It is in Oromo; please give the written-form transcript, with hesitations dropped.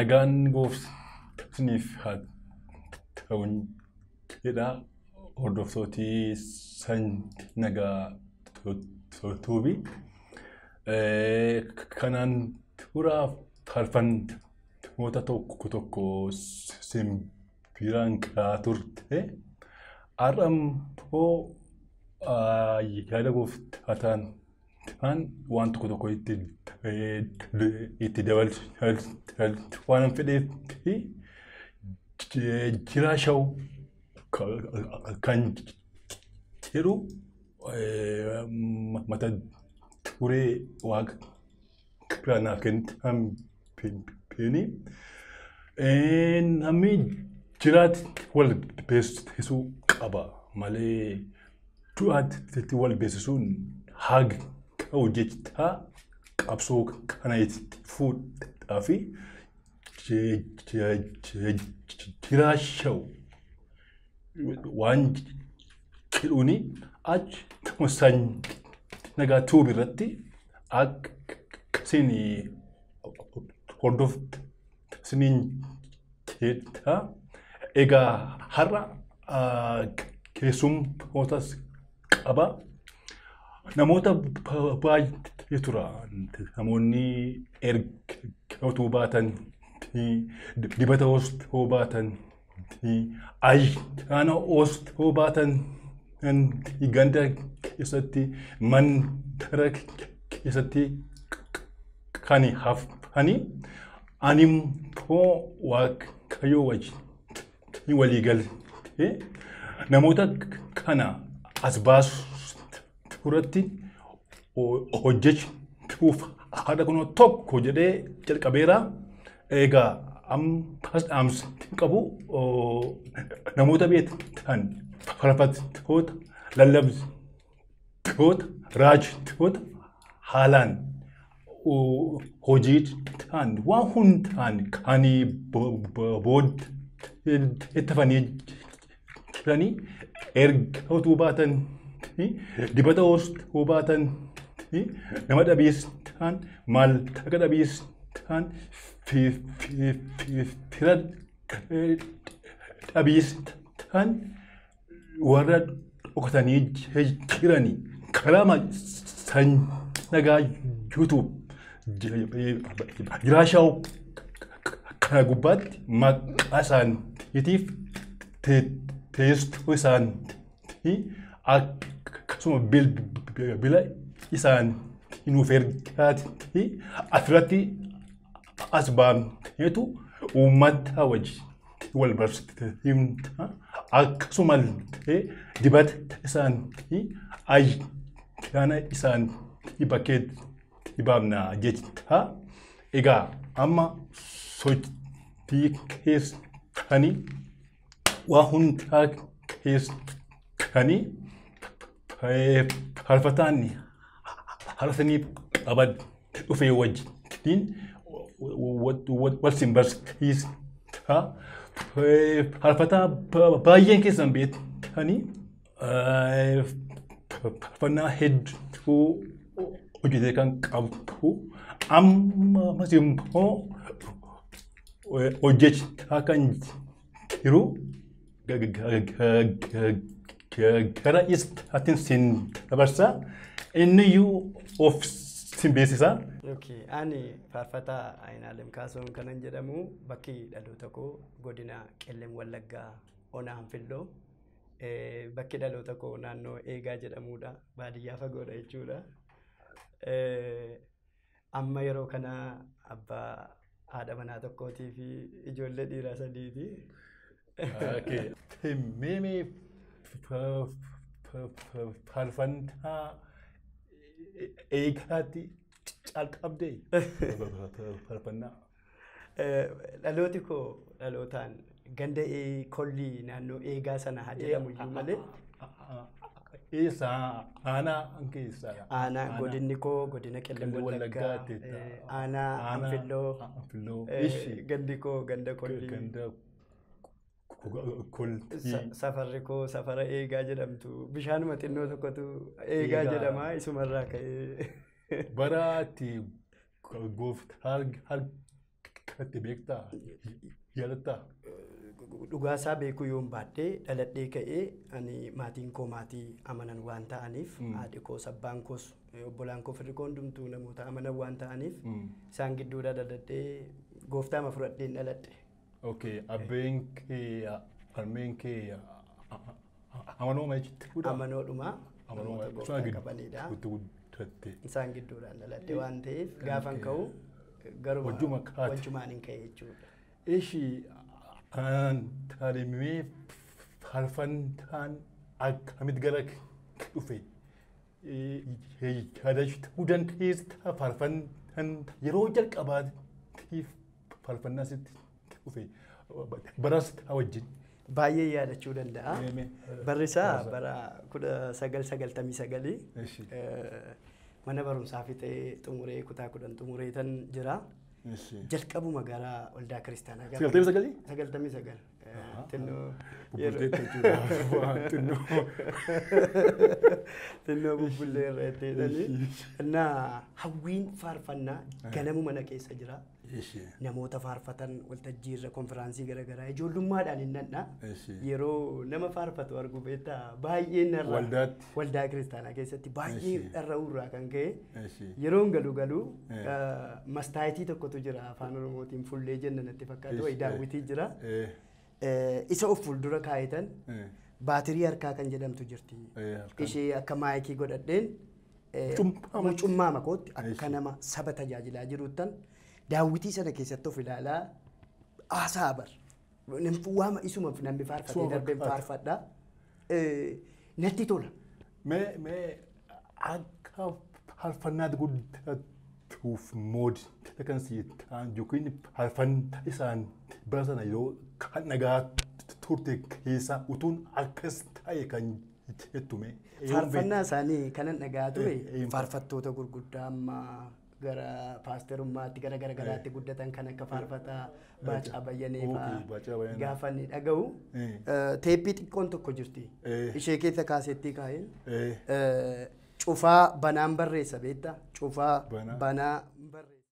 nagaan goofsiniif haa ta'uun jedha hordoftootii san nagaa tuubi. Kanaan dura faarfannoota tokko simbiraan kaa turte. Har'a immoo yaada gooftaan waan tokko itti dabaltu waan fedheef jiraashau kan jedhu mata duree waaqa naaf kenname. Namni jiraate wal beeksisuu qaba malee du'aatti wal beeksisuun haga hojjechaa qabsoo kana itti fuudhaa fi jiraashau waan jedhuuni akkasumas nagaa tuubi irratti akkasiin hordoftaniin jedha. Egaa har'a keessummootas qaba. Namoota baay'ee tura. Namoonni erga utuu baatan, dibata osoo baatan, ayyaana osoo baatan, ganda keessatti, mandara keessatti kan hafanii, ani immoo waaqayyoo wajjin walii galee namoota kana as baasuu irratti hojjechuuf haadha kunoo tokko jedhee jalqabeera. Egaa ammas dhaamsa qabu namoota beektan faarfattoota, lallabtoota, raajitoota haalaan hojiidhaan waan hundaan kan booda itti fanii jiranii erga utuu baatan, dibata osoo baatan, nama dhabeessaan, maallaqa dhabeessaan, fira dhabeessaan warra dhokatanii jiranii karaa san nagaa YouTube jiraashau kana gubbaatti maqaa isaaniitiif teessoo isaanii akkasuma bilbila isaanii nuuf ergaati asirratti as baafneetu uummata wajjin wal barsiifna. Akkasuma dibata isaanii ayyaana isaanii bakkeetti baafna jecha. Egaa amma sochii keessanii waa hundaa keessanii faarfataan harsanii qaban dhufee wajjin wal simbarsiisa. Faarfataa baay'een keessan beektanii faarfannaa hedduu hojjetee kan qabdu ammas immoo hojjechaa kan jiru gara isaatiin sin dabarsa. Inniyyuu of sin beeksisa. Ani faarfataa Ayinaalem Kaasoon kanan jedhamu bakki dhaloota koo godina Qellem Wallaggaa Onaa Anfilloo. Bakki dhaloota koo naannoo Eegaa jedhamudha. Baadiyyaa fagoodha jechuudha. Amma yeroo kana abbaa haadha manaa tokkootii fi ijoollee dhiiraa sadiiti. Meemee faarfannaa eegaatti calqabdee faarfannaa. Dhalooti koo dhalootaan ganda kollii naannoo Eegaa sana haa jedhamu iyyuu malee. Aanaa keessa. Aanaa godinni koo godina Qellem Wallaggaa. Aanaa Anfilloo. Gandi koo ganda kollii. Safarri koo safara Eegaa jedhamtu. Bishaanuma xinnoo tokkotu Eegaa jedhama isumarraa ka'ee. Baraatti gooftaan katti beektaa yaadatta. Dhugaasaa beekuu yoon baadhee dhaladhee ka'ee ani maatiin koo maatii amanan waan ta'aniif haadhi koos abbaan koos obbolaan koo firri koo hundumtuu namoota amanan waan ta'aniif isaan gidduudha dhaladhee gooftaama fudhadheen dhaladhe. Okay, abbeen kee harmeen kee amanooma jechuudha. Amanoodhuma. Amanooma gooftaa qabanidha. Isaan gidduudhaan dhaladhe waan ta'eef gaafan ka'u garuma wajjumaan hin ka'e jechuudha. Ishii tarimee faarfannaan akkamitti gara dhufe yaadachuu dandeessa faarfannaan yeroo jalqabaatiif faarfannaa sitti dhufe baras wajjin. Baay'ee yaadachuu danda'a. Barri isaa bara 1999 mana barumsaa fi ta'ee xumuree kutaa 10 xumuree tan jira. jalqabuma gara waldaa kiristaanaa gara 99 xinnoo bubbullee irra ta'edhani እና hawwiin faarfannaa ganamuma mana keessa jira namoota faarfatan waltajjii irra konfiraansii garaagaraa ijoollummaadhaan hin nanna yeroo nama faarfatu argu beektaa baay'ee narra waldaa kiristaanaa keessatti baay'ee irra urraa kan ka'e yeroo galu mastaayitii tokkotu jira afaan oromootiin fullee jenna natti fakkaatu wayi daawwitii jira isa of fuuldura kaayetan baatirii harkaa kan jedhamtu jirti ishee akka maayikii godhadheen cummaa makootti akka nama saba tajaajilaa jiruuttan daawwitii sana keessatti of ilaalaa haasaa bar waama isuma namni faarfatee darbeen faarfadhaa natti tola. Mee akka faarfannaatti guddatuuf moodii kan si ta'an yookiin faarfannaa isaan bara sana yoo kan nagaa turte keessa utuun akkas ta'e kan jettume. Faarfannaa isaanii kanan dhagaa ture faarfattoota gurguddaa amma gara paasterummaatti gara garaatti guddatan kan akka faarfataa Baacaa Bayyanee fa'aa gaafa inni dhaga'u teeppii xiqqoon tokko jirti ishee keessa kaasettii kaa'een cufaa banaan barreessa beektaa cufaa banaa barreessa.